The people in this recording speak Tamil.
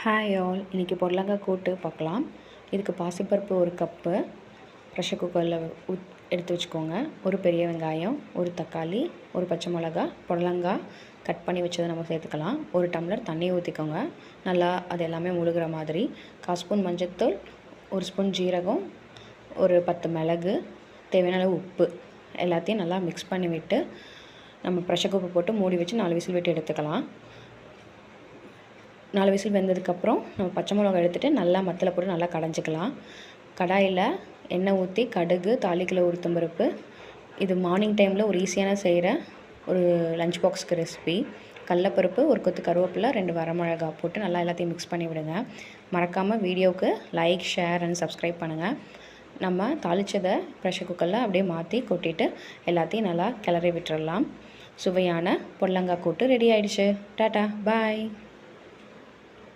ஹாய் ஆல், இன்றைக்கி பொடலங்காய் கூட்டு பார்க்கலாம். இதுக்கு பாசிப்பருப்பு 1 கப்பு ப்ரெஷர் குக்கரில் எடுத்து வச்சுக்கோங்க. ஒரு பெரிய வெங்காயம், ஒரு தக்காளி, ஒரு பச்சை மிளகா, பொடலங்காய் கட் பண்ணி வச்சதை நம்ம சேர்த்துக்கலாம். 1 டம்ளர் தண்ணி ஊற்றிக்கோங்க. நல்லா அது எல்லாமே முழுகிற மாதிரி. 1/4 ஸ்பூன் மஞ்சள்தூள், 1 ஸ்பூன் ஜீரகம், ஒரு 10 மிளகு, தேவையான அளவு உப்பு எல்லாத்தையும் நல்லா மிக்ஸ் பண்ணி விட்டு நம்ம ப்ரெஷர் குக்கர் போட்டு மூடி வச்சு 4 விசில் விட்டு எடுத்துக்கலாம். 4 விசில் வெந்ததுக்கப்புறம் நம்ம பச்சை மிளகா எடுத்துகிட்டு நல்லா மத்தில் போட்டு நல்லா கடைஞ்சிக்கலாம். கடாயில் எண்ணெய் ஊற்றி கடுகு, தாளிக்கில் உளுத்தம்பருப்பு. இது மார்னிங் டைமில் ஒரு ஈஸியான செய்கிற ஒரு லஞ்ச் பாக்ஸுக்கு ரெசிபி. கடலப்பருப்பு, 1 கொத்து கருவேப்பிலை, 2 வரமிளகா போட்டு நல்லா எல்லாத்தையும் மிக்ஸ் பண்ணி விடுங்க. மறக்காமல் வீடியோவுக்கு லைக், ஷேர் அண்ட் சப்ஸ்கிரைப் பண்ணுங்கள். நம்ம தாளித்ததை ப்ரெஷர் குக்கரில் அப்படியே மாற்றி கொட்டிட்டு எல்லாத்தையும் நல்லா கிளறி விட்டுறலாம். சுவையான பொடலங்காய் கூட்டு ரெடி ஆகிடுச்சு. டாட்டா, பாய்.